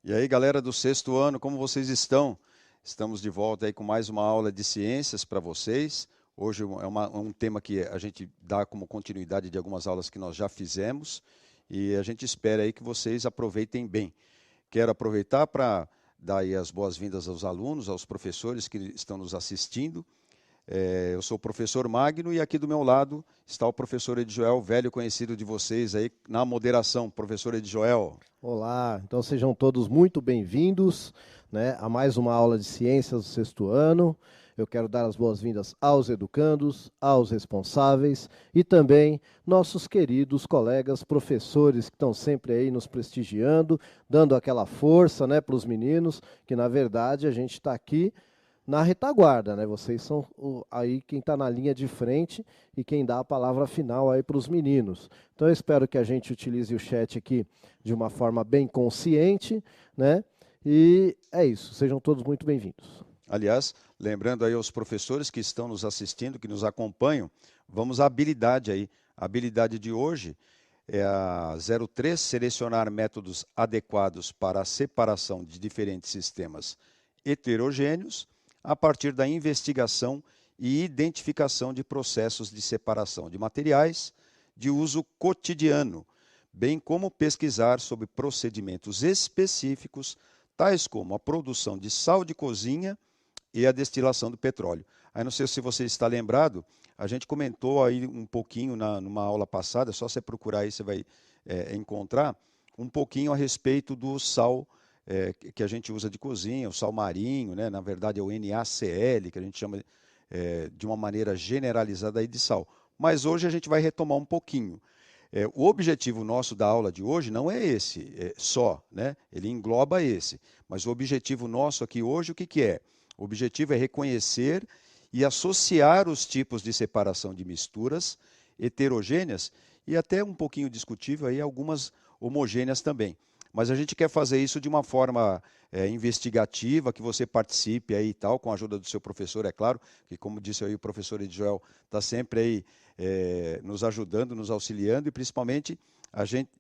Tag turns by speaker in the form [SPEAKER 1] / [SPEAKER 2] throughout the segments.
[SPEAKER 1] E aí, galera do sexto ano, como vocês estão? Estamos de volta aí com mais uma aula de ciências para vocês. Hoje é um tema que a gente dá como continuidade de algumas aulas que nós já fizemos e a gente espera aí que vocês aproveitem bem. Quero aproveitar para dar aí as boas-vindas aos alunos, aos professores que estão nos assistindo. Eu sou o professor Magno e aqui do meu lado está o professor Edjoel, velho conhecido de vocês aí na moderação. Professor Edjoel.
[SPEAKER 2] Olá, então sejam todos muito bem-vindos, né, a mais uma aula de ciências do sexto ano. Eu quero dar as boas-vindas aos educandos, aos responsáveis e também nossos queridos colegas professores que estão sempre aí nos prestigiando, dando aquela força, né, para os meninos, que na verdade a gente está aqui na retaguarda, né? Vocês são aí quem está na linha de frente e quem dá a palavra final aí para os meninos. Então eu espero que a gente utilize o chat aqui de uma forma bem consciente, né? E é isso, sejam todos muito bem-vindos.
[SPEAKER 1] Aliás, lembrando aí aos professores que estão nos assistindo, que nos acompanham, vamos à habilidade aí. A habilidade de hoje é a 03, selecionar métodos adequados para a separação de diferentes sistemas heterogêneos a partir da investigação e identificação de processos de separação de materiais de uso cotidiano, bem como pesquisar sobre procedimentos específicos, tais como a produção de sal de cozinha e a destilação do petróleo. Aí não sei se você está lembrado, a gente comentou aí um pouquinho numa aula passada, só você procurar aí você vai encontrar, um pouquinho a respeito do sal que a gente usa de cozinha, o sal marinho, né? Na verdade é o NaCl, que a gente chama de uma maneira generalizada aí de sal. Mas hoje a gente vai retomar um pouquinho. O objetivo nosso da aula de hoje não é esse só, né? Ele engloba esse. Mas o objetivo nosso aqui hoje, o que, que é? O objetivo é reconhecer e associar os tipos de separação de misturas heterogêneas e até um pouquinho discutível aí algumas homogêneas também. Mas a gente quer fazer isso de uma forma investigativa, que você participe aí e tal, com a ajuda do seu professor, é claro, que como disse aí o professor Edjoel, está sempre aí nos ajudando, nos auxiliando e principalmente a gente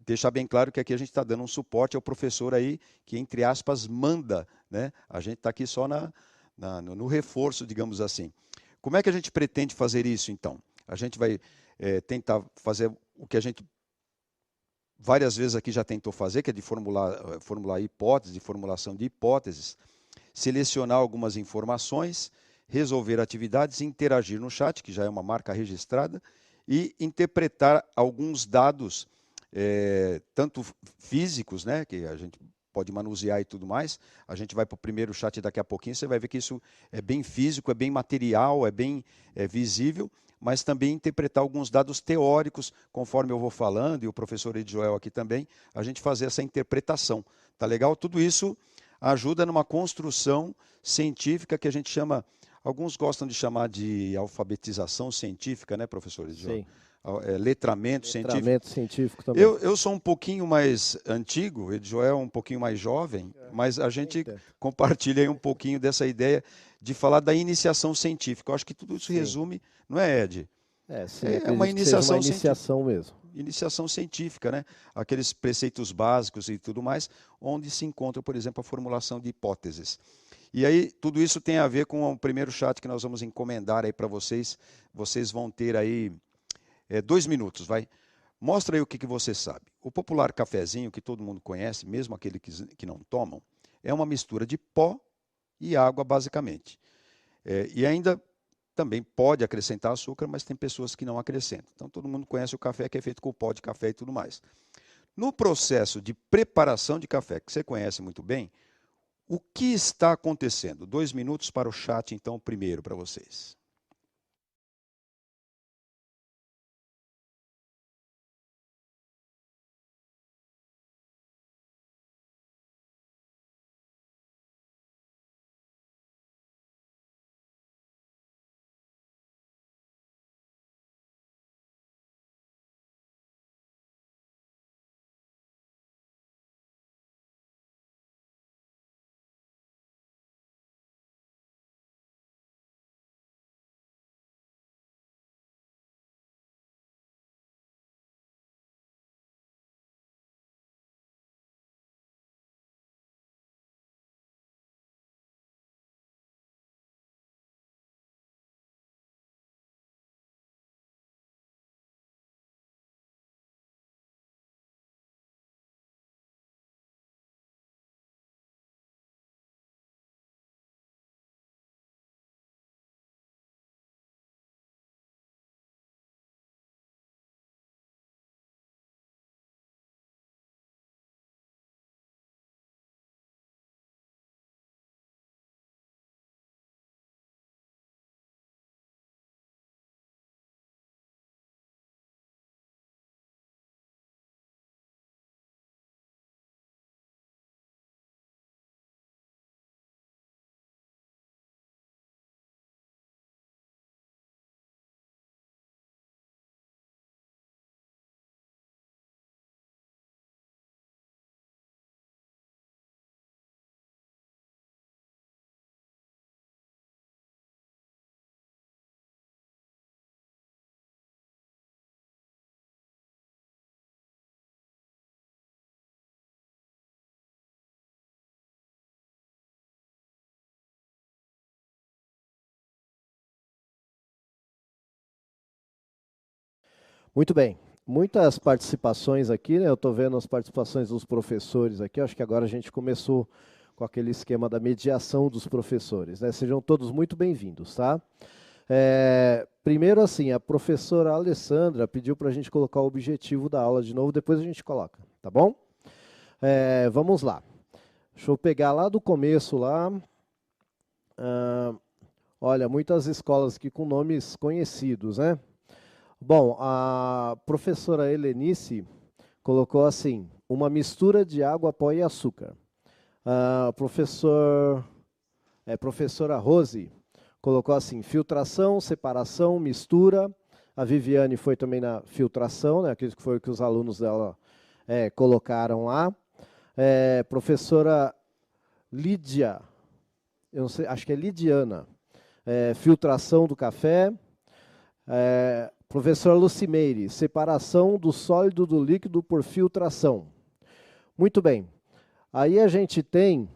[SPEAKER 1] deixar bem claro que aqui a gente está dando um suporte ao professor aí que, entre aspas, manda, né? A gente está aqui só no reforço, digamos assim. Como é que a gente pretende fazer isso, então? A gente vai tentar fazer o que a gente várias vezes aqui já tentou fazer, que é de formular hipóteses, de formulação de hipóteses, selecionar algumas informações, resolver atividades, interagir no chat, que já é uma marca registrada, e interpretar alguns dados, tanto físicos, né, que a gente pode manusear e tudo mais. A gente vai para o primeiro chat daqui a pouquinho, você vai ver que isso é bem físico, é bem material, é bem visível, mas também interpretar alguns dados teóricos, conforme eu vou falando, e o professor Edjoel aqui também, a gente fazer essa interpretação. Tá legal? Tudo isso ajuda numa construção científica que a gente chama, alguns gostam de chamar de alfabetização científica, né, professor Edjoel?
[SPEAKER 2] Sim,
[SPEAKER 1] Letramento científico.
[SPEAKER 2] letramento científico também.
[SPEAKER 1] Eu sou um pouquinho mais antigo, o Edjoel é um pouquinho mais jovem, mas a
[SPEAKER 2] Nem
[SPEAKER 1] gente
[SPEAKER 2] tanto.
[SPEAKER 1] compartilha aí um pouquinho dessa ideia de falar da iniciação científica. Eu acho que tudo isso
[SPEAKER 2] Sim.
[SPEAKER 1] resume, não é, Ed?
[SPEAKER 2] Sim,
[SPEAKER 1] É uma
[SPEAKER 2] acredito que seja uma
[SPEAKER 1] iniciação científica.
[SPEAKER 2] iniciação mesmo.
[SPEAKER 1] Iniciação científica, né? Aqueles preceitos básicos e tudo mais, onde se encontra, por exemplo, a formulação de hipóteses. E aí, tudo isso tem a ver com o primeiro chat que nós vamos encomendar aí para vocês. Vocês vão ter aí 2 minutos, vai. Mostra aí o que você sabe. O popular cafezinho, que todo mundo conhece, mesmo aquele que não tomam, é uma mistura de pó e água, basicamente. E ainda também pode acrescentar açúcar, mas tem pessoas que não acrescentam. Então, todo mundo conhece o café que é feito com pó de café e tudo mais. No processo de preparação de café, que você conhece muito bem, o que está acontecendo? 2 minutos para o chat, então, primeiro para vocês.
[SPEAKER 2] Muito bem. Muitas participações aqui, né? Eu estou vendo as participações dos professores aqui. Acho que agora a gente começou com aquele esquema da mediação dos professores, né? Sejam todos muito bem-vindos, tá? Primeiro, assim, a professora Alessandra pediu para a gente colocar o objetivo da aula de novo, depois a gente coloca, tá bom? Vamos lá. Deixa eu pegar lá do começo lá. Olha, muitas escolas aqui com nomes conhecidos, né? Bom, a professora Helenice colocou assim, uma mistura de água, pó e açúcar. A professora Rose colocou assim, filtração, separação, mistura. A Viviane foi também na filtração, né? Acredito que foi o que os alunos dela colocaram lá. Professora Lídia, eu não sei, acho que é Lidiana, filtração do café. Professora Lucimeire, separação do sólido do líquido por filtração. Muito bem. Aí a gente tem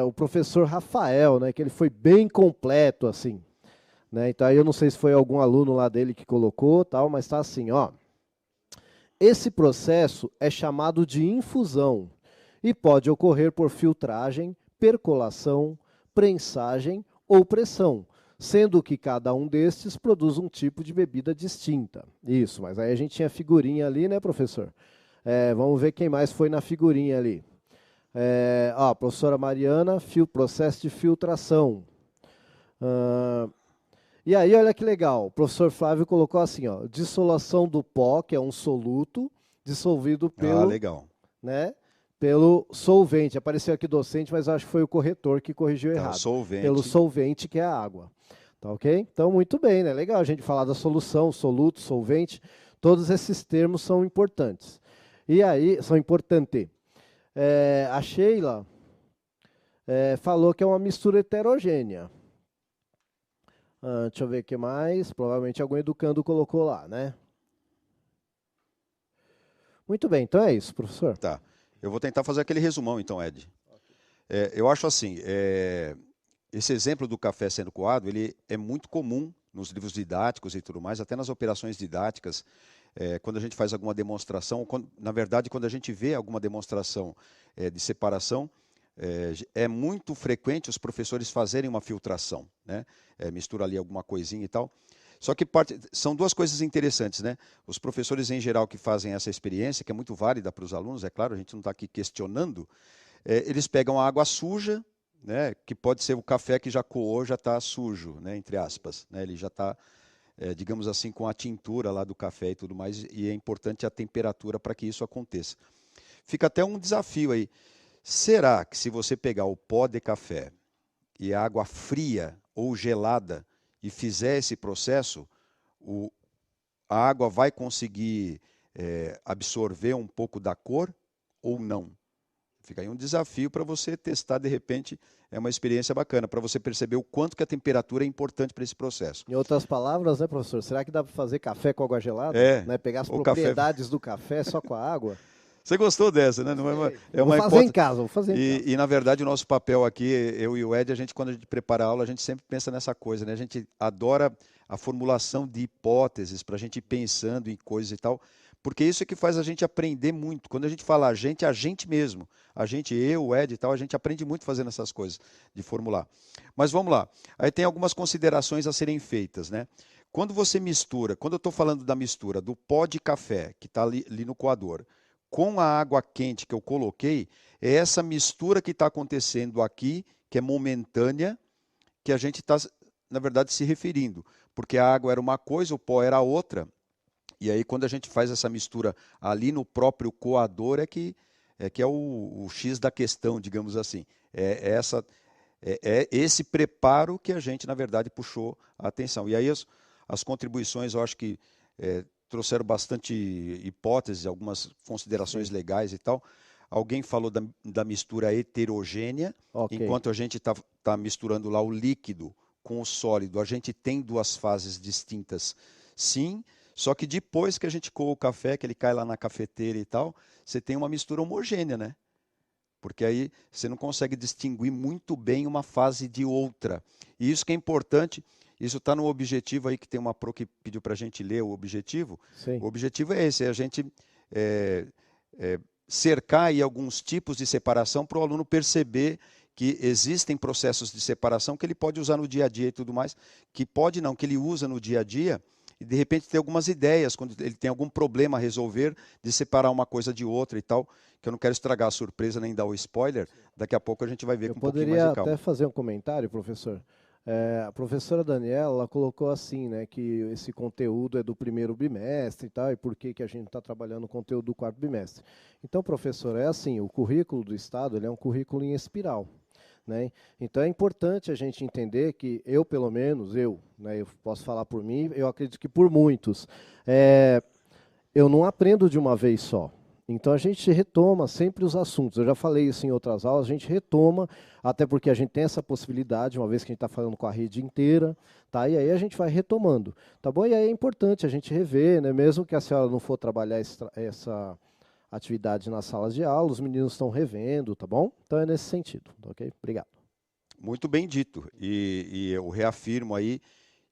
[SPEAKER 2] o professor Rafael, né, que ele foi bem completo, assim. Né, então aí eu não sei se foi algum aluno lá dele que colocou, tal, mas está assim, ó. Esse processo é chamado de infusão e pode ocorrer por filtragem, percolação, prensagem ou pressão, sendo que cada um destes produz um tipo de bebida distinta. Isso, mas aí a gente tinha figurinha ali, né, professor? Vamos ver quem mais foi na figurinha ali. Professora Mariana, processo de filtração. E aí, olha que legal, o professor Flávio colocou assim, ó, dissolução do pó, que é um soluto, dissolvido pelo,
[SPEAKER 1] legal.
[SPEAKER 2] Né, pelo solvente. Apareceu aqui docente, mas acho que foi o corretor que corrigiu errado.
[SPEAKER 1] Solvente.
[SPEAKER 2] Pelo solvente, que é a água. Tá ok? Então, muito bem, né? Legal a gente falar da solução, soluto, solvente, todos esses termos são importantes. E aí, são importantes. A Sheila falou que é uma mistura heterogênea. Deixa eu ver o que mais. Provavelmente algum educando colocou lá, né? Muito bem, então é isso, professor.
[SPEAKER 1] Tá. Eu vou tentar fazer aquele resumão, então, Ed. Eu acho assim, esse exemplo do café sendo coado, ele é muito comum nos livros didáticos e tudo mais, até nas operações didáticas, quando a gente faz alguma demonstração, na verdade, quando a gente vê alguma demonstração de separação, é muito frequente os professores fazerem uma filtração, né? Mistura ali alguma coisinha e tal. Só que são duas coisas interessantes, né? Os professores em geral que fazem essa experiência, que é muito válida para os alunos, é claro, a gente não está aqui questionando, eles pegam a água suja, né? Que pode ser o café que já coou, já está sujo, né? Entre aspas, né? Ele já está, digamos assim, com a tintura lá do café e tudo mais, e é importante a temperatura para que isso aconteça. Fica até um desafio aí. Será que se você pegar o pó de café e a água fria ou gelada e fizer esse processo, a água vai conseguir absorver um pouco da cor ou não? Fica aí um desafio para você testar, de repente, é uma experiência bacana, para você perceber o quanto que a temperatura é importante para esse processo.
[SPEAKER 2] Em outras palavras, né, professor, será que dá para fazer café com água gelada? Né, pegar as propriedades do café só com a água?
[SPEAKER 1] Você gostou dessa, né? Não
[SPEAKER 2] vou fazer em casa, vou fazer em casa.
[SPEAKER 1] E, na verdade, o nosso papel aqui, eu e o Ed, quando a gente prepara a aula, a gente sempre pensa nessa coisa, né? A gente adora a formulação de hipóteses, para a gente ir pensando em coisas e tal, porque isso é que faz a gente aprender muito. Quando a gente fala a gente mesmo. A gente, eu, o Ed e tal, a gente aprende muito fazendo essas coisas, de formular. Mas vamos lá. Aí tem algumas considerações a serem feitas, né? Quando você mistura, quando eu estou falando da mistura do pó de café, que está ali no coador, com a água quente que eu coloquei, é essa mistura que está acontecendo aqui, que é momentânea, que a gente está, na verdade, se referindo. Porque a água era uma coisa, o pó era outra. E aí, quando a gente faz essa mistura ali no próprio coador, é que é o X da questão, digamos assim. É esse preparo que a gente, na verdade, puxou a atenção. E aí, as contribuições, eu acho que trouxeram bastante hipóteses, algumas considerações legais e tal. Alguém falou da mistura heterogênea, enquanto a gente está misturando lá o líquido com o sólido. A gente tem duas fases distintas, sim, só que depois que a gente coa o café, que ele cai lá na cafeteira e tal, você tem uma mistura homogênea, né? Porque aí você não consegue distinguir muito bem uma fase de outra. E isso que é importante. Isso está no objetivo aí, que tem uma pro que pediu para a gente ler o objetivo.
[SPEAKER 2] Sim.
[SPEAKER 1] O objetivo é esse, é a gente é, cercar aí alguns tipos de separação para o aluno perceber que existem processos de separação que ele pode usar no dia a dia e tudo mais, que pode não, que ele usa no dia a dia, e de repente ter algumas ideias, quando ele tem algum problema a resolver, de separar uma coisa de outra e tal, que eu não quero estragar a surpresa nem dar o spoiler, daqui a pouco a gente vai ver
[SPEAKER 2] Eu
[SPEAKER 1] com um pouquinho mais de
[SPEAKER 2] poderia
[SPEAKER 1] calma.
[SPEAKER 2] até fazer um comentário, professor. A professora Daniela ela colocou assim, né, que esse conteúdo é do primeiro bimestre e tal, e por que que a gente está trabalhando o conteúdo do quarto bimestre. Então, professor, é assim, o currículo do Estado ele é um currículo em espiral. Né? Então é importante a gente entender que eu, pelo menos, né, eu posso falar por mim, eu acredito que por muitos, eu não aprendo de uma vez só. Então a gente retoma sempre os assuntos. Eu já falei isso em outras aulas, a gente retoma, até porque a gente tem essa possibilidade, uma vez que a gente está falando com a rede inteira, tá? E aí a gente vai retomando, tá bom? E aí é importante a gente rever, né? Mesmo que a senhora não for trabalhar essa atividade nas salas de aula, os meninos estão revendo, tá bom? Então é nesse sentido, tá ok? Obrigado.
[SPEAKER 1] Muito bem dito. E eu reafirmo aí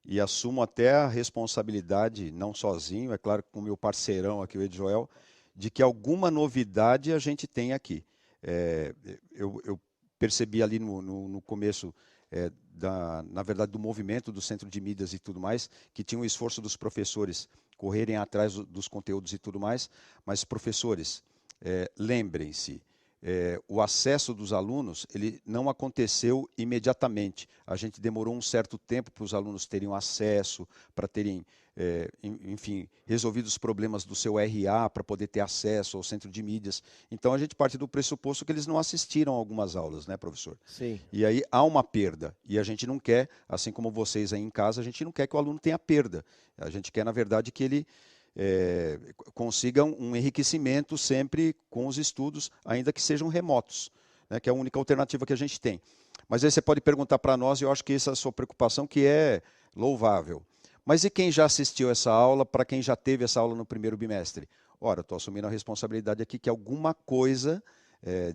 [SPEAKER 1] e assumo até a responsabilidade, não sozinho, é claro, com o meu parceirão aqui, o Edjoel, de que alguma novidade a gente tem aqui. É, eu percebi ali no começo, na verdade, do movimento do Centro de Mídias e tudo mais, que tinha um esforço dos professores correrem atrás dos conteúdos e tudo mais, mas, professores, lembrem-se, o acesso dos alunos ele não aconteceu imediatamente. A gente demorou um certo tempo para os alunos terem acesso, para terem, enfim, resolvido os problemas do seu RA, para poder ter acesso ao centro de mídias. Então, a gente parte do pressuposto que eles não assistiram a algumas aulas, né, professor?
[SPEAKER 2] Sim.
[SPEAKER 1] E aí há uma perda. E a gente não quer, assim como vocês aí em casa, a gente não quer que o aluno tenha perda. A gente quer, na verdade, que ele consigam um enriquecimento sempre com os estudos, ainda que sejam remotos, né, que é a única alternativa que a gente tem. Mas aí você pode perguntar para nós, e eu acho que essa é a sua preocupação, que é louvável. Mas e quem já assistiu essa aula, para quem já teve essa aula no primeiro bimestre? Ora, estou assumindo a responsabilidade aqui que alguma coisa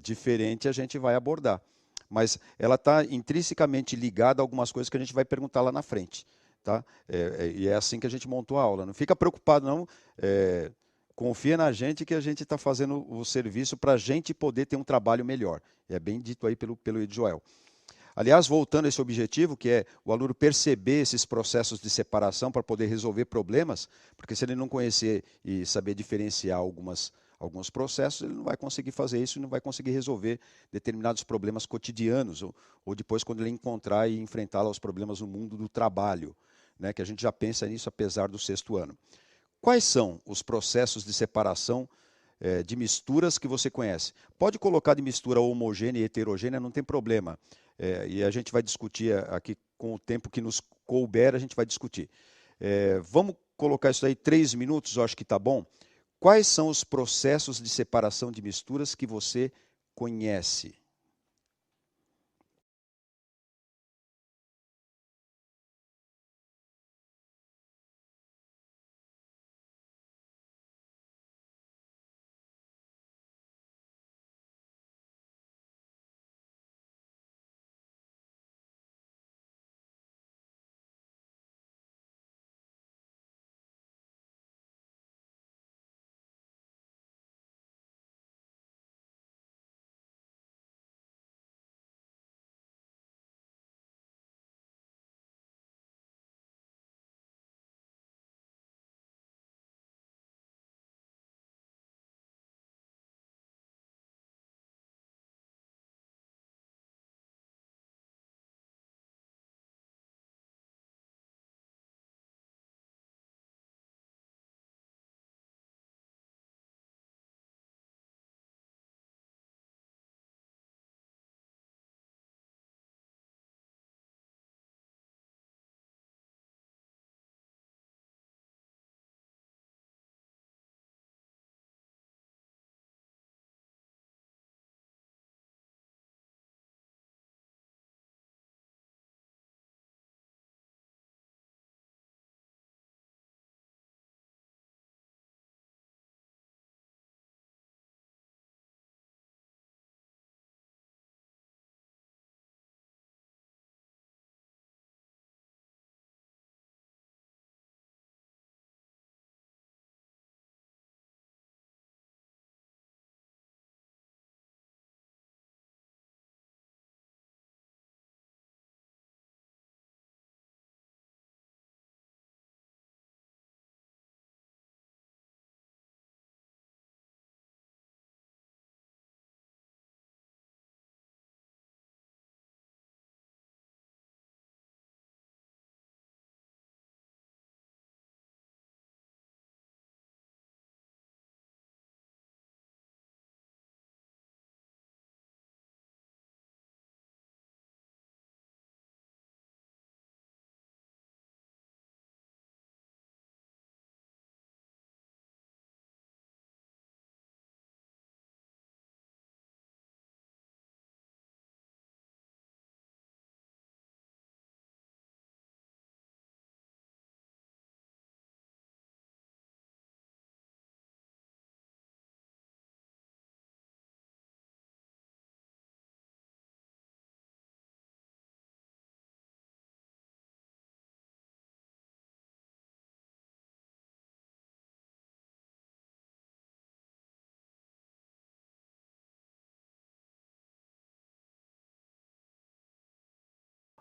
[SPEAKER 1] diferente a gente vai abordar. Mas ela está intrinsecamente ligada a algumas coisas que a gente vai perguntar lá na frente. Tá? E é assim que a gente montou a aula. Não fica preocupado, não. Confia na gente que a gente está fazendo o serviço para a gente poder ter um trabalho melhor. É bem dito aí pelo Edjoel. Aliás, voltando a esse objetivo, que é o aluno perceber esses processos de separação para poder resolver problemas, porque se ele não conhecer e saber diferenciar alguns processos, ele não vai conseguir fazer isso e não vai conseguir resolver determinados problemas cotidianos, ou depois quando ele encontrar e enfrentar os problemas no mundo do trabalho, né, que a gente já pensa nisso apesar do sexto ano. Quais são os processos de separação de misturas que você conhece? Pode colocar de mistura homogênea e heterogênea, não tem problema. E a gente vai discutir aqui com o tempo que nos couber, a gente vai discutir. Vamos colocar isso aí 3 minutos, eu acho que está bom. Quais são os processos de separação de misturas que você conhece?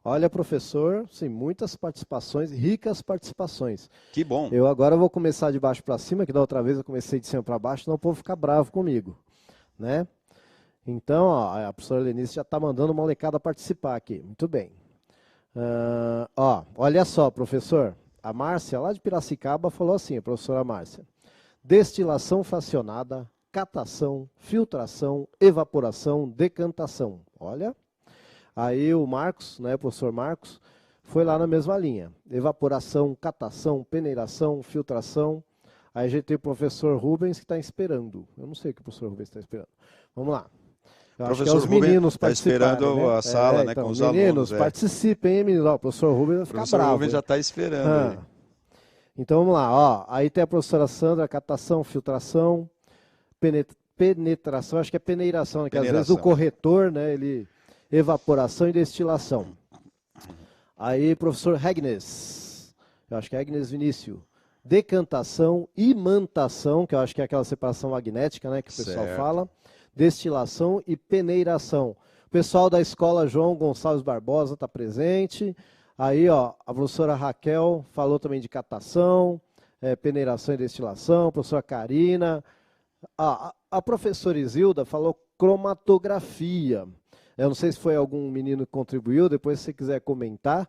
[SPEAKER 2] Olha, professor, sim, muitas participações, ricas participações.
[SPEAKER 1] Que bom.
[SPEAKER 2] Eu agora vou começar de baixo para cima, que da outra vez eu comecei de cima para baixo, senão o povo fica bravo comigo, né? Então, ó, a professora Lenice já está mandando uma molecada participar aqui. Muito bem. Ó, olha só, professor. A Márcia, lá de Piracicaba, falou assim, a professora Márcia. Destilação fracionada, catação, filtração, evaporação, decantação. Olha. Aí o Marcos, né, o professor Marcos, foi lá na mesma linha. Evaporação, catação, peneiração, filtração. Aí a gente tem o professor Rubens que está esperando. Eu não sei o que o professor Rubens está esperando. Vamos lá. Eu acho que é os meninos
[SPEAKER 1] está esperando
[SPEAKER 2] né?
[SPEAKER 1] a sala, né,
[SPEAKER 2] Então,
[SPEAKER 1] com os
[SPEAKER 2] meninos,
[SPEAKER 1] alunos.
[SPEAKER 2] participem, hein, meninos? Ó, o professor Rubens vai
[SPEAKER 1] O
[SPEAKER 2] ficar
[SPEAKER 1] professor
[SPEAKER 2] bravo.
[SPEAKER 1] Rubens
[SPEAKER 2] Hein?
[SPEAKER 1] já está esperando. Aí.
[SPEAKER 2] Então vamos lá, ó. Aí tem a professora Sandra, catação, filtração, penetração, acho que é peneiração, né? Que às vezes o corretor, né, ele evaporação e destilação. Aí, professor Regnes, eu acho que é Regnes Vinícius, decantação, imantação, que eu acho que é aquela separação magnética, né, que o pessoal fala, destilação e peneiração. O pessoal da escola João Gonçalves Barbosa está presente. Aí, ó, a professora Raquel falou também de catação, peneiração e destilação, a professora Karina. A professora Isilda falou cromatografia. Eu não sei se foi algum menino que contribuiu, depois se você quiser comentar,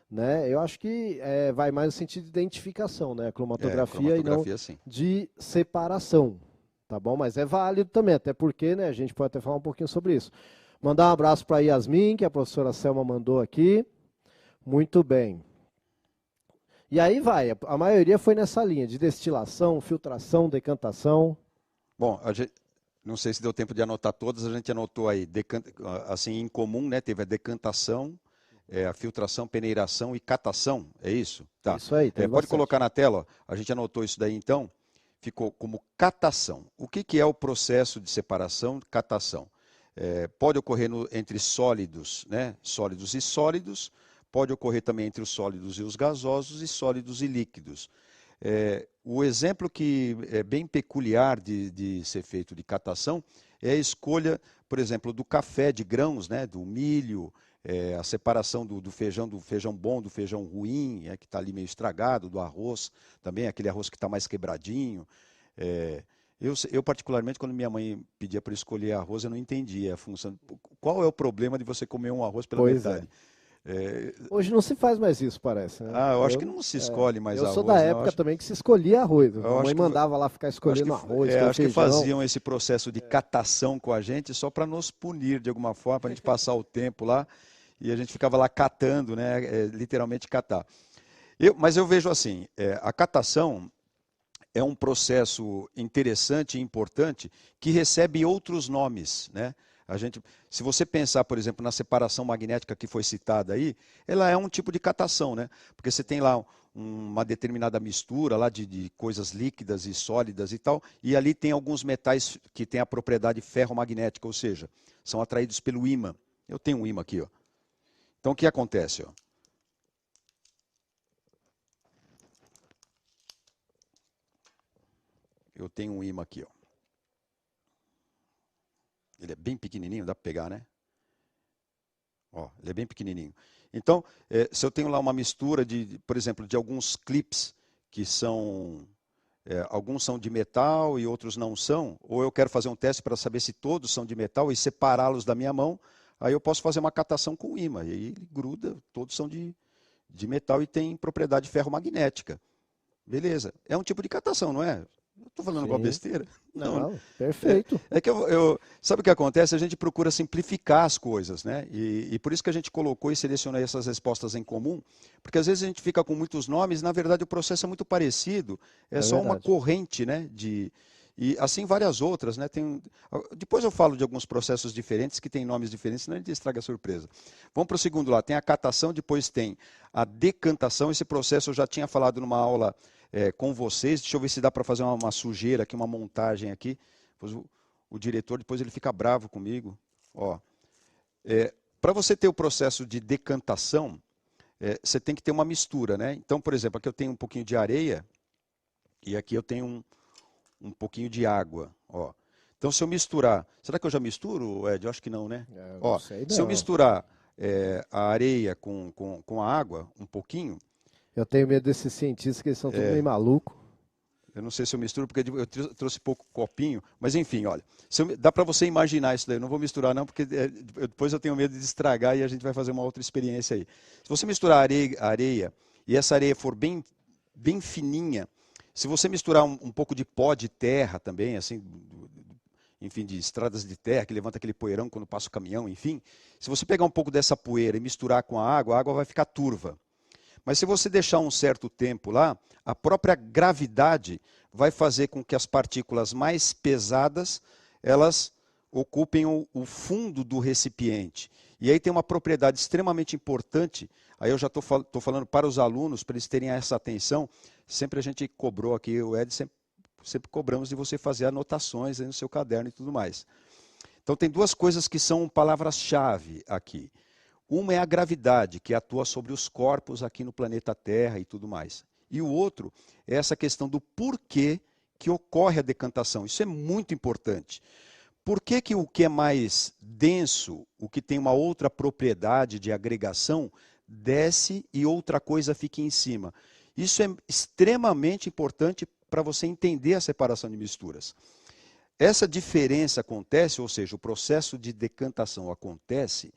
[SPEAKER 2] né? Eu acho que vai mais no sentido de identificação, né? Cromatografia e não
[SPEAKER 1] sim.
[SPEAKER 2] de separação, tá bom? Mas é válido também, até porque, né, a gente pode até falar um pouquinho sobre isso. Mandar um abraço para a Yasmin, que a professora Selma mandou aqui. Muito bem. E aí vai, a maioria foi nessa linha de destilação, filtração, decantação.
[SPEAKER 1] Bom, não sei se deu tempo de anotar todas, a gente anotou aí, assim, em comum, né? Teve a decantação, a filtração, peneiração e catação, é isso? Tá.
[SPEAKER 2] Isso aí, tem
[SPEAKER 1] pode colocar na tela, ó, a gente anotou isso daí então, ficou como catação. O que é o processo de separação, catação? Pode ocorrer entre sólidos, né? Sólidos e sólidos, pode ocorrer também entre os sólidos e os gasosos e sólidos e líquidos. O exemplo que é bem peculiar de ser feito de catação é a escolha, por exemplo, do café de grãos, né, do milho, a separação do feijão bom, do feijão ruim, que está ali meio estragado, do arroz, também aquele arroz que está mais quebradinho. Eu, particularmente, quando minha mãe pedia para escolher arroz, eu não entendia a função. Qual é o problema de você comer um arroz pela metade?
[SPEAKER 2] Hoje não se faz mais isso, parece. Né?
[SPEAKER 1] Eu acho que não se escolhe mais arroz.
[SPEAKER 2] Eu sou da época também que se escolhia arroz. A mãe mandava lá ficar escolhendo arroz,
[SPEAKER 1] acho que faziam esse processo de catação com a gente só para nos punir de alguma forma, para a gente passar o tempo lá, e a gente ficava lá catando, né? Literalmente catar. Mas eu vejo assim, a catação é um processo interessante e importante que recebe outros nomes, né? Se você pensar, por exemplo, na separação magnética que foi citada aí, ela é um tipo de catação, né? Porque você tem lá uma determinada mistura lá de coisas líquidas e sólidas e tal, e ali tem alguns metais que têm a propriedade ferromagnética, ou seja, são atraídos pelo ímã. Eu tenho um ímã aqui, ó. Então o que acontece, ó? Eu tenho um ímã aqui, ó. Ele é bem pequenininho, dá para pegar, né? Ó, ele é bem pequenininho. Então, se eu tenho lá uma mistura, por exemplo, de alguns clips que são... alguns são de metal e outros não são, ou eu quero fazer um teste para saber se todos são de metal e separá-los da minha mão, aí eu posso fazer uma catação com ímã. E aí ele gruda, todos são de metal e tem propriedade ferromagnética. Beleza. É um tipo de catação, não é? Eu estou falando alguma besteira?
[SPEAKER 2] Não, perfeito.
[SPEAKER 1] Que sabe o que acontece? A gente procura simplificar as coisas, né? E por isso que a gente colocou e selecionou essas respostas em comum, porque às vezes a gente fica com muitos nomes, e na verdade o processo é muito parecido, só
[SPEAKER 2] verdade.
[SPEAKER 1] uma corrente, né? E assim várias outras, né? Depois eu falo de alguns processos diferentes que têm nomes diferentes, senão a gente estraga a surpresa. Vamos para o segundo lá, tem a catação, depois tem a decantação. Esse processo eu já tinha falado numa aula com vocês. Deixa eu ver se dá para fazer uma sujeira aqui, uma montagem aqui. Depois o diretor, depois ele fica bravo comigo. Para você ter o processo de decantação, você tem que ter uma mistura, né? Então, por exemplo, aqui eu tenho um pouquinho de areia e aqui eu tenho um pouquinho de água. Ó. Então, se eu misturar... Será que eu já misturo, Ed? Eu acho que não, né?
[SPEAKER 2] Não sei, não.
[SPEAKER 1] Se eu misturar a areia com a água, um pouquinho.
[SPEAKER 2] Eu tenho medo desses cientistas que eles são todos meio malucos.
[SPEAKER 1] Eu não sei se eu misturo, porque eu trouxe pouco copinho, mas enfim, olha, dá para você imaginar isso daí, eu não vou misturar não, porque depois eu tenho medo de estragar e a gente vai fazer uma outra experiência aí. Se você misturar areia e essa areia for bem, bem fininha, se você misturar um pouco de pó de terra também, assim, enfim, de estradas de terra, que levanta aquele poeirão quando passa o caminhão, enfim, se você pegar um pouco dessa poeira e misturar com a água vai ficar turva. Mas se você deixar um certo tempo lá, a própria gravidade vai fazer com que as partículas mais pesadas, elas ocupem o fundo do recipiente. E aí tem uma propriedade extremamente importante, aí eu já estou falando para os alunos, para eles terem essa atenção, sempre a gente cobrou aqui, o Ed sempre cobramos de você fazer anotações aí no seu caderno e tudo mais. Então tem duas coisas que são palavras-chave aqui. Uma é a gravidade, que atua sobre os corpos aqui no planeta Terra e tudo mais. E o outro é essa questão do porquê que ocorre a decantação. Isso é muito importante. Por que que o que é mais denso, o que tem uma outra propriedade de agregação, desce e outra coisa fica em cima? Isso é extremamente importante para você entender a separação de misturas. Essa diferença acontece, ou seja, o processo de decantação acontece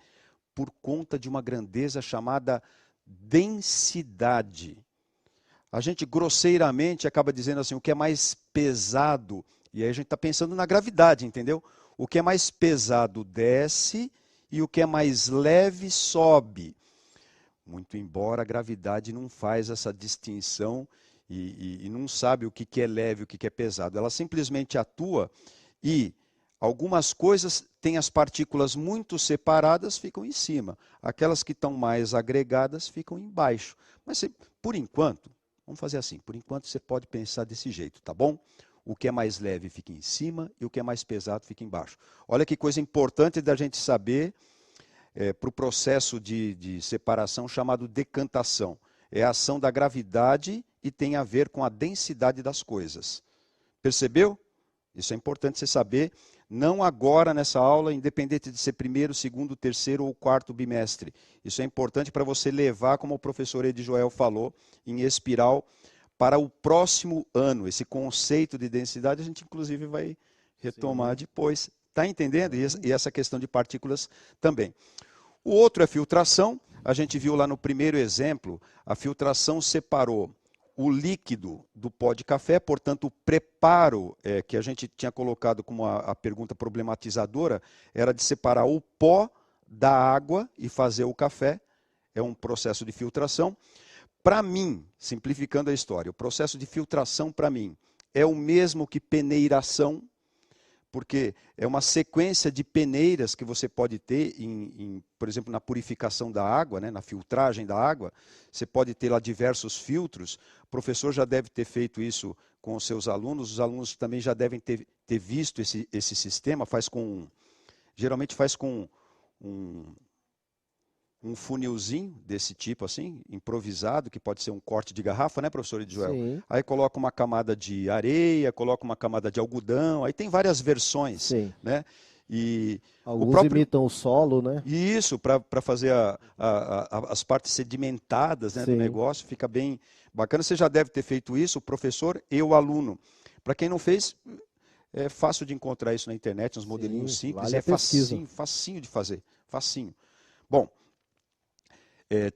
[SPEAKER 1] por conta de uma grandeza chamada densidade. A gente grosseiramente acaba dizendo assim, o que é mais pesado, e aí a gente está pensando na gravidade, entendeu? O que é mais pesado desce e o que é mais leve sobe. Muito embora a gravidade não faz essa distinção e não sabe o que é leve e o que é pesado. Ela simplesmente atua e algumas coisas têm as partículas muito separadas, ficam em cima. Aquelas que estão mais agregadas ficam embaixo. Mas por enquanto, vamos fazer assim, por enquanto você pode pensar desse jeito, tá bom? O que é mais leve fica em cima e o que é mais pesado fica embaixo. Olha que coisa importante da gente saber para o processo de separação chamado decantação. É a ação da gravidade e tem a ver com a densidade das coisas. Percebeu? Isso é importante você saber. Não agora nessa aula, independente de ser primeiro, segundo, terceiro ou quarto bimestre. Isso é importante para você levar, como o professor Ed Joel falou, em espiral, para o próximo ano. Esse conceito de densidade a gente inclusive vai retomar depois. Está entendendo? E essa questão de partículas também. O outro é filtração. A gente viu lá no primeiro exemplo, a filtração separou o líquido do pó de café, portanto, o preparo que a gente tinha colocado como a pergunta problematizadora era de separar o pó da água e fazer o café. É um processo de filtração. Para mim, simplificando a história, o processo de filtração para mim é o mesmo que peneiração, porque é uma sequência de peneiras que você pode ter, por exemplo, na purificação da água, né, na filtragem da água, você pode ter lá diversos filtros. O professor já deve ter feito isso com os seus alunos, os alunos também já devem ter visto esse sistema, geralmente faz com um funilzinho desse tipo assim, improvisado, que pode ser um corte de garrafa, né, professor Edjoel?
[SPEAKER 2] Sim.
[SPEAKER 1] Aí coloca uma camada de areia, coloca uma camada de algodão, aí tem várias versões,
[SPEAKER 2] Sim.
[SPEAKER 1] né? E
[SPEAKER 2] alguns imitam o solo, né?
[SPEAKER 1] Isso, para fazer as partes sedimentadas, né, do negócio, fica bem bacana. Você já deve ter feito isso, o professor e o aluno. Para quem não fez, é fácil de encontrar isso na internet, uns modelinhos simples,
[SPEAKER 2] vale
[SPEAKER 1] facinho de fazer, facinho. Bom,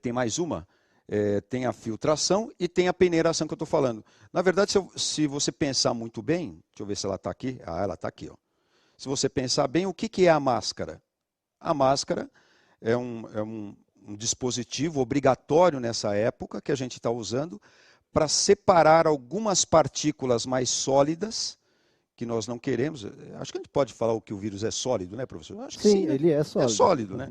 [SPEAKER 1] tem mais uma, tem a filtração e tem a peneiração que eu estou falando. Na verdade, se você pensar muito bem, deixa eu ver se ela está aqui. Ah, ela está aqui, ó. Se você pensar bem, o que é a máscara? A máscara é um dispositivo obrigatório nessa época que a gente está usando para separar algumas partículas mais sólidas que nós não queremos. Acho que a gente pode falar que o vírus é sólido, né, professor? Acho que sim, né?
[SPEAKER 2] Ele é sólido.
[SPEAKER 1] É sólido, né?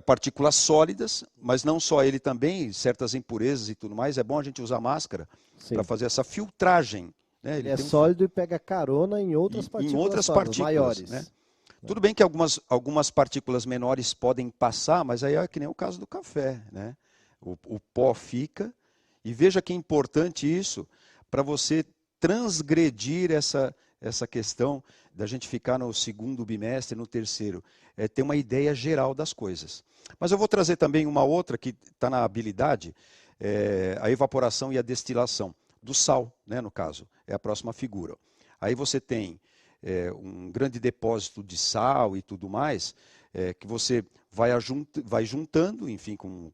[SPEAKER 1] Partículas sólidas, mas não só ele também, certas impurezas e tudo mais. É bom a gente usar máscara para fazer essa filtragem. Né?
[SPEAKER 2] Ele é sólido e pega carona em outras partículas, maiores.
[SPEAKER 1] Né? Tudo bem que algumas partículas menores podem passar, mas aí é que nem o caso do café. Né? O pó fica. E veja que é importante isso para você transgredir essa questão da gente ficar no segundo bimestre, no terceiro, é ter uma ideia geral das coisas. Mas eu vou trazer também uma outra que está na habilidade, a evaporação e a destilação, do sal, né, no caso, é a próxima figura. Aí você tem um grande depósito de sal e tudo mais, que você vai juntando, enfim, com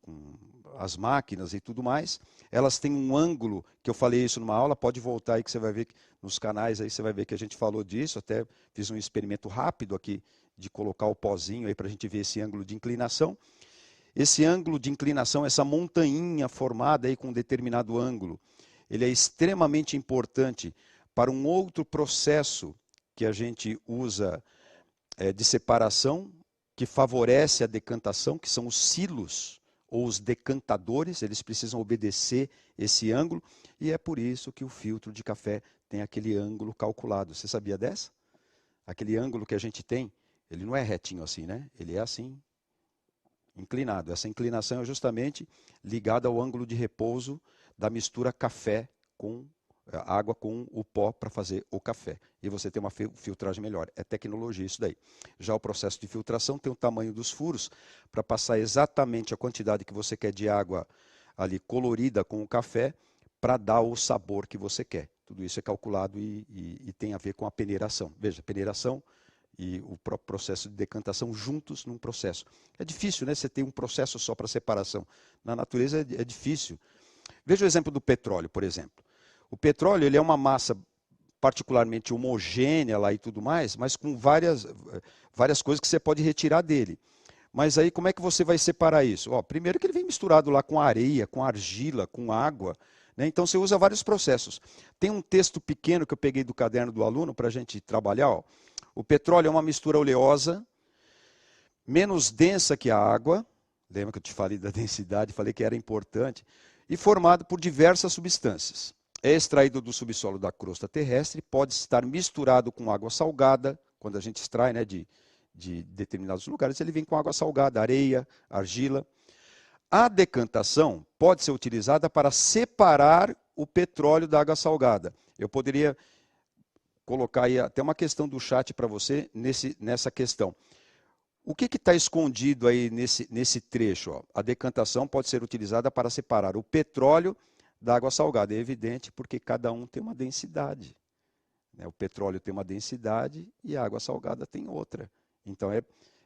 [SPEAKER 1] as máquinas e tudo mais. Elas têm um ângulo, que eu falei isso numa aula, pode voltar aí que você vai ver nos canais, aí você vai ver que a gente falou disso, até fiz um experimento rápido aqui de colocar o pozinho aí para a gente ver esse ângulo de inclinação. Esse ângulo de inclinação, essa montanha formada aí com um determinado ângulo, ele é extremamente importante para um outro processo que a gente usa de separação, que favorece a decantação, que são os silos ou os decantadores, eles precisam obedecer esse ângulo, e é por isso que o filtro de café tem aquele ângulo calculado. Você sabia dessa? Aquele ângulo que a gente tem, ele não é retinho assim, né? Ele é assim, inclinado. Essa inclinação é justamente ligada ao ângulo de repouso da mistura café com água com o pó para fazer o café. E você tem uma filtragem melhor. É tecnologia isso daí. Já o processo de filtração tem o tamanho dos furos para passar exatamente a quantidade que você quer de água ali colorida com o café para dar o sabor que você quer. Tudo isso é calculado e tem a ver com a peneiração. Veja, peneiração e o próprio processo de decantação juntos num processo. É difícil, né? Você tem um processo só para separação. Na natureza é difícil. Veja o exemplo do petróleo, por exemplo. O petróleo ele é uma massa particularmente homogênea lá e tudo mais, mas com várias coisas que você pode retirar dele. Mas aí como é que você vai separar isso? Primeiro que ele vem misturado lá com areia, com argila, com água, né? Então você usa vários processos. Tem um texto pequeno que eu peguei do caderno do aluno para a gente trabalhar. O petróleo é uma mistura oleosa, menos densa que a água. Lembra que eu te falei da densidade, falei que era importante. E formado por diversas substâncias. É extraído do subsolo da crosta terrestre, pode estar misturado com água salgada, quando a gente extrai, né, de determinados lugares, ele vem com água salgada, areia, argila. A decantação pode ser utilizada para separar o petróleo da água salgada. Eu poderia colocar aí até uma questão do chat para você nessa questão. O que está escondido aí nesse trecho? A decantação pode ser utilizada para separar o petróleo da água salgada. É evidente porque cada um tem uma densidade. O petróleo tem uma densidade e a água salgada tem outra. Então,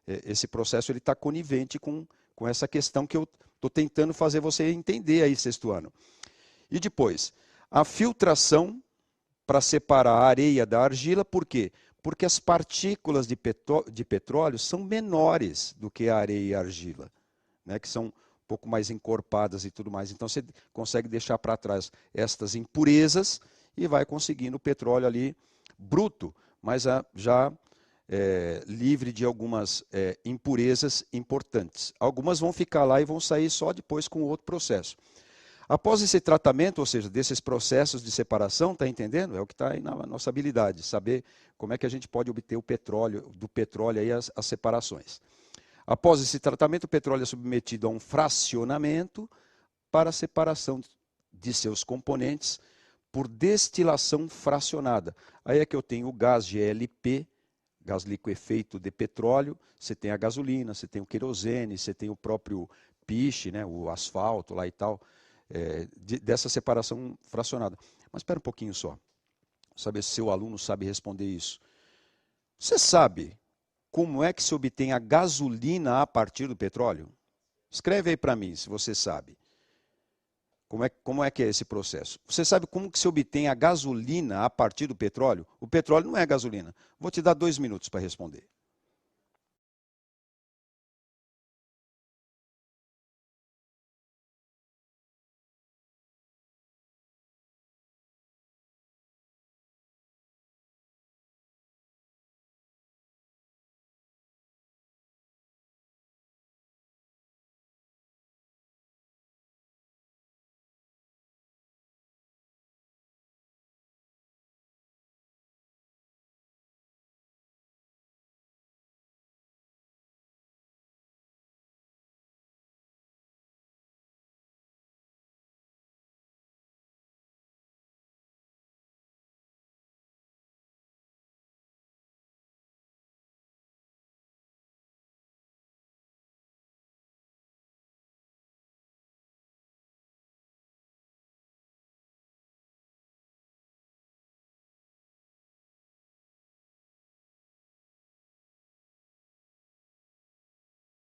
[SPEAKER 1] esse processo está conivente com essa questão que eu estou tentando fazer você entender aí, sexto ano. E depois, a filtração para separar a areia da argila, por quê? Porque as partículas de petróleo são menores do que a areia e a argila, né, que são um pouco mais encorpadas e tudo mais. Então você consegue deixar para trás estas impurezas e vai conseguindo o petróleo ali bruto, mas já livre de algumas impurezas importantes. Algumas vão ficar lá e vão sair só depois com outro processo. Após esse tratamento, ou seja, desses processos de separação, está entendendo? É o que está aí na nossa habilidade, saber como é que a gente pode obter o petróleo, do petróleo aí as separações. Após esse tratamento, o petróleo é submetido a um fracionamento para a separação de seus componentes por destilação fracionada. Aí é que eu tenho o gás GLP, gás liquefeito de petróleo, você tem a gasolina, você tem o querosene, você tem o próprio piche, né, o asfalto lá e tal, dessa separação fracionada. Mas espera um pouquinho só, saber se seu aluno sabe responder isso. Você sabe como é que se obtém a gasolina a partir do petróleo? Escreve aí para mim, se você sabe. Como é que é esse processo? Você sabe como que se obtém a gasolina a partir do petróleo? O petróleo não é gasolina. Vou te dar 2 minutos para responder.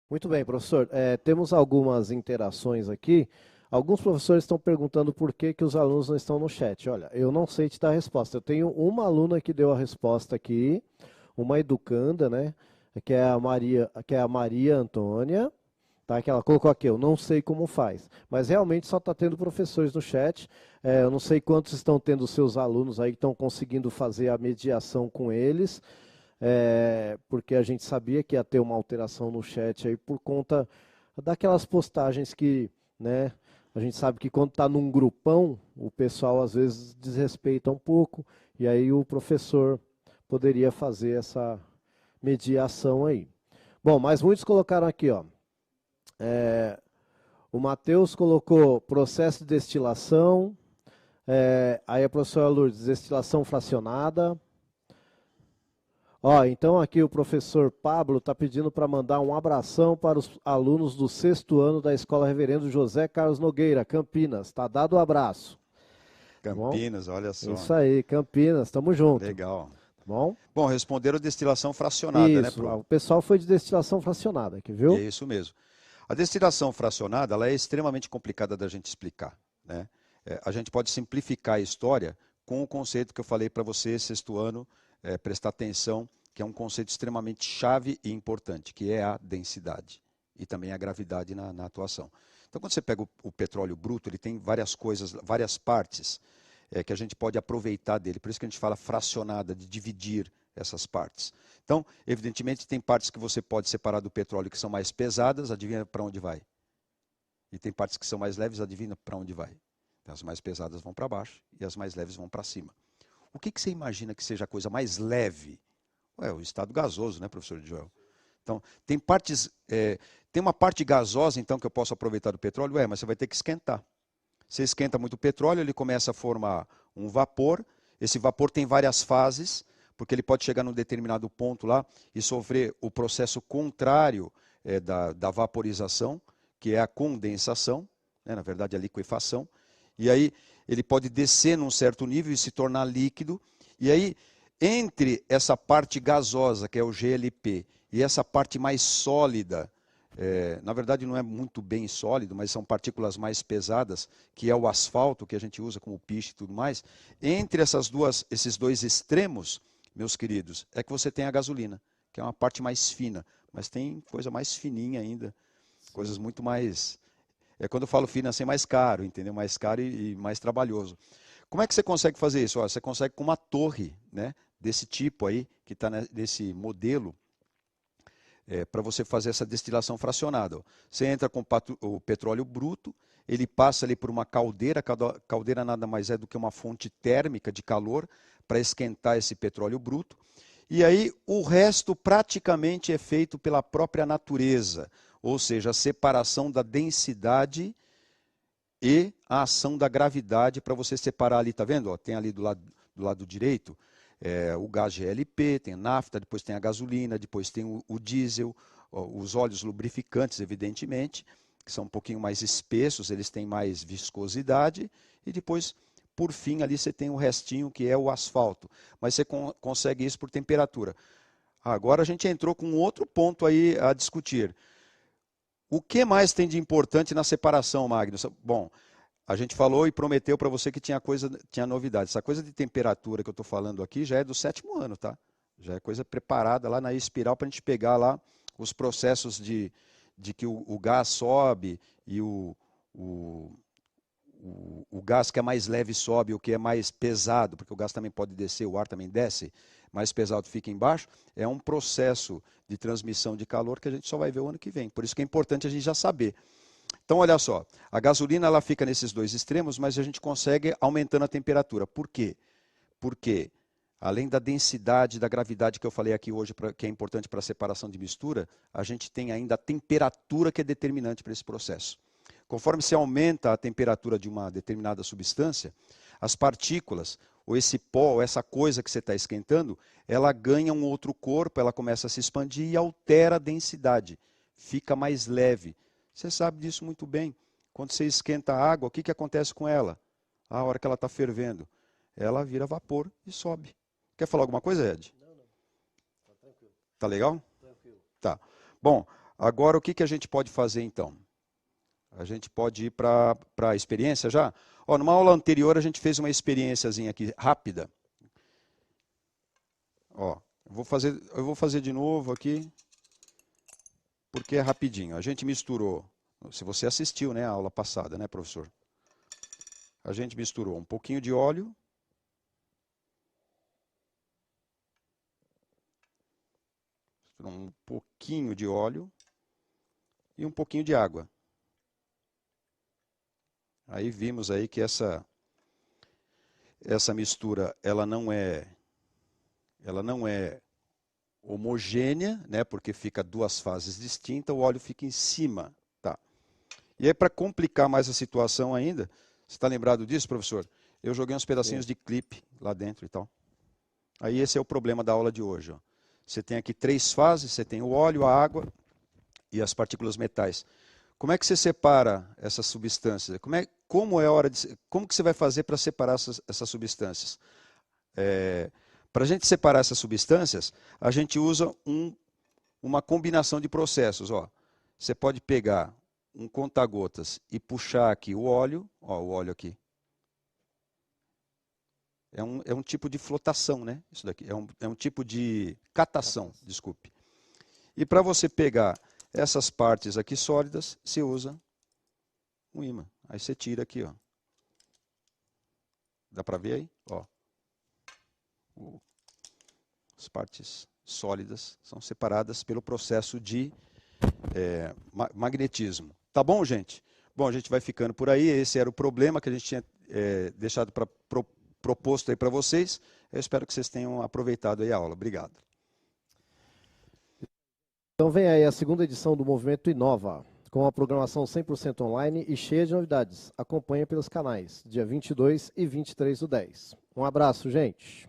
[SPEAKER 2] Muito bem, professor. Temos algumas interações aqui. Alguns professores estão perguntando por que que os alunos não estão no chat. Olha, eu não sei te dar a resposta. Eu tenho uma aluna que deu a resposta aqui, uma educanda, né? Que é a Maria Antônia, tá? Que ela colocou aqui. Eu não sei como faz, mas realmente só está tendo professores no chat. Eu não sei quantos estão tendo seus alunos aí que estão conseguindo fazer a mediação com eles. Porque a gente sabia que ia ter uma alteração no chat aí por conta daquelas postagens que, né, a gente sabe que quando está num grupão, o pessoal às vezes desrespeita um pouco, e aí o professor poderia fazer essa mediação aí. Bom, mas muitos colocaram aqui, ó. O Matheus colocou processo de destilação, aí a professora Lourdes, destilação fracionada. Ó, então aqui o professor Pablo está pedindo para mandar um abração para os alunos do 6º ano da Escola Reverendo José Carlos Nogueira, Campinas. Tá dado o abraço. Tá bom?
[SPEAKER 1] Campinas, olha só.
[SPEAKER 2] Isso aí, Campinas, tamo junto.
[SPEAKER 1] Legal.
[SPEAKER 2] Tá bom?
[SPEAKER 1] Bom, responderam destilação fracionada, né,
[SPEAKER 2] Isso,
[SPEAKER 1] Pro?
[SPEAKER 2] o pessoal foi de destilação fracionada aqui, viu?
[SPEAKER 1] E é isso mesmo. A destilação fracionada, ela é extremamente complicada da gente explicar, né? A gente pode simplificar a história com o conceito que eu falei para você, 6º ano, prestar atenção, que é um conceito extremamente chave e importante, que é a densidade e também a gravidade na atuação. Então, quando você pega o petróleo bruto, ele tem várias coisas, várias partes que a gente pode aproveitar dele. Por isso que a gente fala fracionada, de dividir essas partes. Então, evidentemente, tem partes que você pode separar do petróleo que são mais pesadas, adivinha para onde vai? E tem partes que são mais leves, adivinha para onde vai? As mais pesadas vão para baixo e as mais leves vão para cima. O que você imagina que seja a coisa mais leve? O estado gasoso, né, professor Joel? Então, tem uma parte gasosa, então, que eu posso aproveitar do petróleo? Mas você vai ter que esquentar. Você esquenta muito o petróleo, ele começa a formar um vapor. Esse vapor tem várias fases, porque ele pode chegar num determinado ponto lá e sofrer o processo contrário da vaporização, que é a condensação, né, na verdade a liquefação. E aí ele pode descer num certo nível e se tornar líquido. E aí, entre essa parte gasosa, que é o GLP, e essa parte mais sólida, na verdade não é muito bem sólido, mas são partículas mais pesadas, que é o asfalto, que a gente usa como piche e tudo mais. Entre esses dois extremos, meus queridos, é que você tem a gasolina, que é uma parte mais fina, mas tem coisa mais fininha ainda, coisas muito mais... quando eu falo fina, assim, mais caro, entendeu? Mais caro e mais trabalhoso. Como é que você consegue fazer isso? Você consegue com uma torre, né, desse tipo aí, que está nesse modelo, para você fazer essa destilação fracionada. Você entra com o petróleo bruto, ele passa ali por uma caldeira, a caldeira nada mais é do que uma fonte térmica de calor para esquentar esse petróleo bruto. E aí o resto praticamente é feito pela própria natureza, ou seja, a separação da densidade e a ação da gravidade para você separar ali, tá vendo? Ó, tem ali do lado direito o gás GLP, tem a nafta, depois tem a gasolina, depois tem o diesel, os óleos lubrificantes, evidentemente, que são um pouquinho mais espessos, eles têm mais viscosidade, e depois, por fim, ali você tem o restinho que é o asfalto. Mas você consegue isso por temperatura. Agora a gente entrou com outro ponto aí a discutir. O que mais tem de importante na separação, Magnus? Bom, a gente falou e prometeu para você que tinha novidade. Essa coisa de temperatura que eu estou falando aqui já é do 7º ano, tá? Já é coisa preparada lá na espiral para a gente pegar lá os processos de que o gás sobe e o gás que é mais leve sobe, o que é mais pesado, porque o gás também pode descer, o ar também desce, mais pesado fica embaixo, é um processo de transmissão de calor que a gente só vai ver o ano que vem. Por isso que é importante a gente já saber. Então, olha só, a gasolina ela fica nesses dois extremos, mas a gente consegue aumentando a temperatura. Por quê? Porque, além da densidade, da gravidade que eu falei aqui hoje, que é importante para a separação de mistura, a gente tem ainda a temperatura que é determinante para esse processo. Conforme se aumenta a temperatura de uma determinada substância, as partículas, ou esse pó, ou essa coisa que você está esquentando, ela ganha um outro corpo, ela começa a se expandir e altera a densidade, fica mais leve. Você sabe disso muito bem. Quando você esquenta a água, o que acontece com ela? A hora que ela está fervendo, ela vira vapor e sobe. Quer falar alguma coisa, Ed?
[SPEAKER 2] Não. Tá tranquilo.
[SPEAKER 1] Tá legal?
[SPEAKER 2] Tranquilo.
[SPEAKER 1] Tá. Bom, Agora, o que a gente pode fazer, então? A gente pode ir para a experiência já? Ó, numa aula anterior, a gente fez uma experiênciazinha aqui, rápida. Ó, eu vou fazer de novo aqui, porque é rapidinho. A gente misturou, se você assistiu, né, a aula passada, né, professor? A gente misturou um pouquinho de óleo, um pouquinho de óleo e um pouquinho de água. Aí vimos aí que essa mistura ela não é homogênea, né, porque fica duas fases distintas, o óleo fica em cima, tá? E aí para complicar mais a situação ainda, você está lembrado disso, professor? Eu joguei uns pedacinhos de clipe lá dentro e tal. Aí esse é o problema da aula de hoje, ó. Você tem aqui 3 fases, você tem o óleo, a água e as partículas metais. Como é que você separa essas substâncias? Como que você vai fazer para separar essas substâncias? Para a gente separar essas substâncias, a gente usa uma combinação de processos. Ó. Você pode pegar um conta-gotas e puxar aqui o óleo, ó, o óleo aqui. É um tipo de flotação, né? Isso daqui é um tipo de catação, desculpe. E para você pegar essas partes aqui sólidas, você usa um ímã. Aí você tira aqui, ó. Dá para ver aí? Ó. As partes sólidas são separadas pelo processo de magnetismo. Tá bom, gente? Bom, a gente vai ficando por aí. Esse era o problema que a gente tinha deixado proposto aí para vocês. Eu espero que vocês tenham aproveitado aí a aula. Obrigado.
[SPEAKER 2] Então vem aí a segunda edição do Movimento Inova, com uma programação 100% online e cheia de novidades. Acompanhe pelos canais, dia 22 e 23/10. Um abraço, gente.